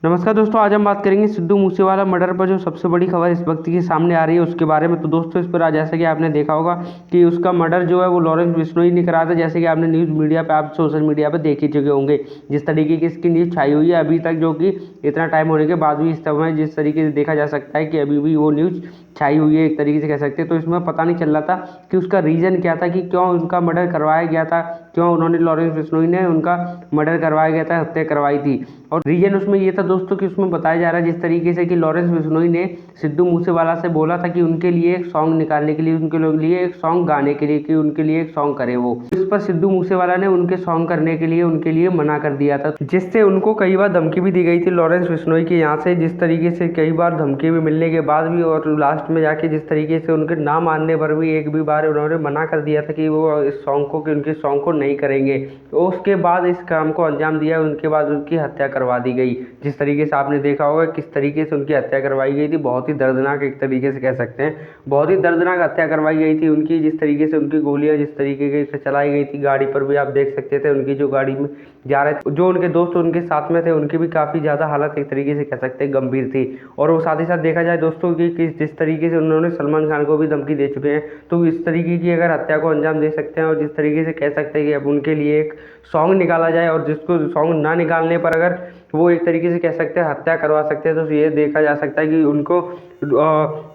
नमस्कार दोस्तों, आज हम बात करेंगे सिद्धू मूसेवाला मर्डर पर जो सबसे बड़ी खबर इस वक्त की सामने आ रही है उसके बारे में। तो दोस्तों, इस पर आज जैसे कि आपने देखा होगा कि उसका मर्डर जो है वो लॉरेंस बिश्नोई ने करा था। जैसे कि आपने न्यूज़ मीडिया पे, आप सोशल मीडिया पे देख ही चुके होंगे जिस तरीके की इसकी न्यूज़ छाई हुई है अभी तक, जो कि इतना टाइम होने के बाद भी इस समय जिस तरीके से देखा जा सकता है कि अभी भी वो न्यूज़ छाई हुई है, एक तरीके से कह सकते हैं। तो इसमें पता नहीं चल रहा था कि उसका रीज़न क्या था, कि क्यों उनका मर्डर करवाया गया था, क्यों उन्होंने लॉरेंस बिश्नोई ने उनका मर्डर करवाया गया था, हत्या करवाई थी। और रीजन उसमें ये था दोस्तों कि उसमें बताया जा रहा है जिस तरीके से कि लॉरेंस बिश्नोई ने सिद्धू मूसेवाला से बोला था कि उनके लिए एक सॉन्ग निकालने के लिए, उनके लिए एक सॉन्ग गाने के लिए, कि उनके लिए एक सॉन्ग करे वो। इस पर सिद्धू मूसेवाला ने उनके सॉन्ग करने के लिए उनके लिए मना कर दिया था, जिससे उनको कई बार धमकी भी दी गई थी लॉरेंस बिश्नोई के यहाँ से। जिस तरीके से कई बार धमकी भी मिलने के बाद भी, और लास्ट में जाके जिस तरीके से उनके ना मानने पर भी एक भी बार उन्होंने मना कर दिया था कि वो इस सॉन्ग को, कि उनके सॉन्ग को नहीं करेंगे। तो उसके बाद इस काम को अंजाम दिया, उनके बाद उनकी हत्या करवा दी गई। जिस तरीके से आपने देखा होगा किस तरीके से उनकी हत्या करवाई गई थी, बहुत ही दर्दनाक एक तरीके से कह सकते हैं, बहुत ही दर्दनाक हत्या करवाई गई थी उनकी। जिस तरीके से उनकी गोलियां जिस तरीके से चलाई गई थी, गाड़ी पर भी आप देख सकते थे, उनकी जो गाड़ी में जा रहे थे, जो उनके दोस्त उनके साथ में थे, उनकी भी काफ़ी ज़्यादा हालत एक तरीके से कह सकते हैं गंभीर थी। और वो साथ ही साथ देखा जाए दोस्तों कि जिस तरीके से उन्होंने सलमान खान को भी धमकी दे चुके हैं, तो इस तरीके की अगर हत्या को अंजाम दे सकते हैं, और जिस तरीके से कह सकते हैं कि अब उनके लिए एक सॉन्ग निकाला जाए, और जिसको सॉन्ग ना निकालने पर अगर वो एक तरीके से कह सकते हैं हत्या करवा सकते हैं, तो ये देखा जा सकता है कि उनको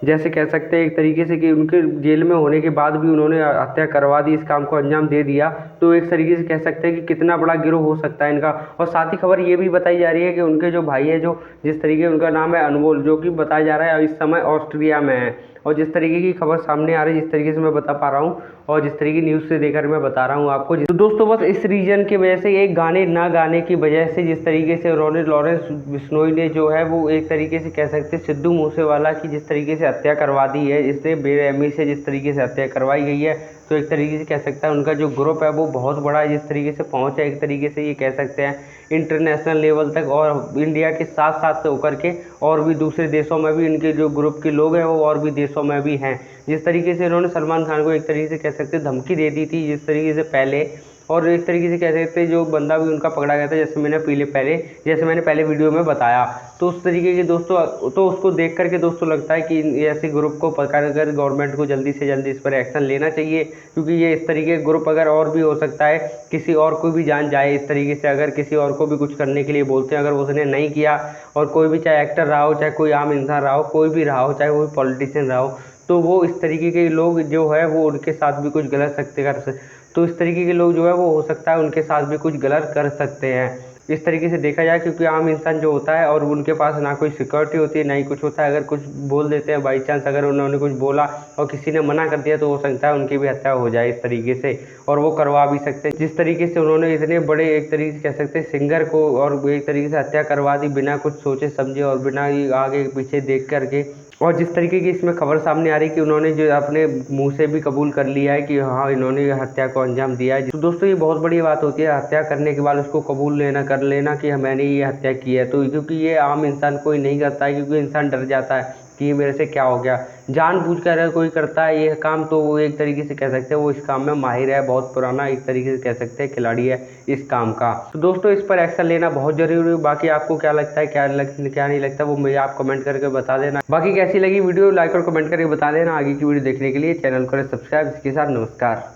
जैसे कह सकते हैं एक तरीके से कि उनके जेल में होने के बाद भी उन्होंने हत्या करवा दी, इस काम को अंजाम दे दिया। तो एक तरीके से कह सकते हैं कि कितना बड़ा गिरोह हो सकता है इनका। और साथ ही खबर ये भी बताई जा रही है कि उनके जो भाई है, जो जिस तरीके उनका नाम है अनमोल, जो कि बताया जा रहा है इस समय ऑस्ट्रिया में है। और जिस तरीके की खबर सामने आ रही है, जिस तरीके से मैं बता पा रहा हूँ, और जिस तरीके की न्यूज़ से देखकर मैं बता रहा हूँ आपको, तो दोस्तों बस इस रीजन की वजह से, एक गाने ना गाने की वजह से, जिस तरीके से लॉरेंस बिश्नोई ने जो है वो एक तरीके से कह सकते हैं सिद्धू मूसेवाला की जिस तरीके से हत्या करवा दी है, इसने बेरहमी से जिस तरीके से हत्या करवाई गई है, तो एक तरीके से कह सकता है उनका जो ग्रुप है वो बहुत बड़ा है। जिस तरीके से पहुंच है, एक तरीके से ये कह सकते हैं इंटरनेशनल लेवल तक, और इंडिया के साथ साथ होकर के और भी दूसरे देशों में भी इनके जो ग्रुप के लोग हैं वो और भी देशों में भी हैं। जिस तरीके से इन्होंने सलमान खान को एक तरीके से कह सकते हैं धमकी दे दी थी जिस तरीके से पहले, और एक तरीके से कह सकते हैं जो बंदा भी उनका पकड़ा गया था, जैसे मैंने पहले वीडियो में बताया, तो उस तरीके के दोस्तों, तो उसको देख करके दोस्तों लगता है कि ऐसे ग्रुप को पकड़ कर गवर्नमेंट को जल्दी से जल्दी इस पर एक्शन लेना चाहिए। क्योंकि ये इस तरीके के ग्रुप अगर और भी हो सकता है, किसी और को भी जान जाए इस तरीके से, अगर किसी और को भी कुछ करने के लिए बोलते हैं, अगर उसने नहीं किया, और कोई भी चाहे एक्टर रहा हो, चाहे कोई आम इंसान रहा हो, कोई भी रहा हो, चाहे वो पॉलिटिशियन रहा हो, तो वो इस तरीके के लोग जो है वो उनके साथ भी कुछ गलत तो इस तरीके के लोग जो है वो हो सकता है उनके साथ भी कुछ गलत कर सकते हैं, इस तरीके से देखा जाए। क्योंकि आम इंसान जो होता है और उनके पास ना कोई सिक्योरिटी होती है, ना ही कुछ होता है, अगर कुछ बोल देते हैं बाई चांस, अगर उन्होंने कुछ बोला और किसी ने मना कर दिया, तो हो सकता है उनकी भी हत्या हो जाए इस तरीके से, और वो करवा भी सकते हैं। जिस तरीके से उन्होंने इतने बड़े एक तरीके से कह सकते हैं सिंगर को, और एक तरीके से हत्या करवा दी बिना कुछ सोचे समझे, और बिना ही आगे पीछे देख करके। और जिस तरीके की इसमें खबर सामने आ रही है कि उन्होंने जो अपने मुंह से भी कबूल कर लिया है कि हाँ इन्होंने हत्या को अंजाम दिया है। तो दोस्तों ये बहुत बड़ी बात होती है, हत्या करने के बाद उसको कबूल कर लेना कि मैंने ये हत्या की है। तो क्योंकि ये आम इंसान कोई नहीं करता है, क्योंकि इंसान डर जाता है कि मेरे से क्या हो गया। जानबूझकर अगर कोई करता है ये काम, तो वो एक तरीके से कह सकते हैं वो इस काम में माहिर है, बहुत पुराना एक तरीके से कह सकते हैं खिलाड़ी है इस काम का। तो दोस्तों इस पर एक्शन लेना बहुत जरूरी है। बाकी आपको क्या लगता है, क्या नहीं लगता, वो मुझे आप कमेंट करके बता देना। बाकी कैसी लगी वीडियो, लाइक और कमेंट करके बता देना। आगे की वीडियो देखने के लिए चैनल को सब्सक्राइब। इसके साथ नमस्कार।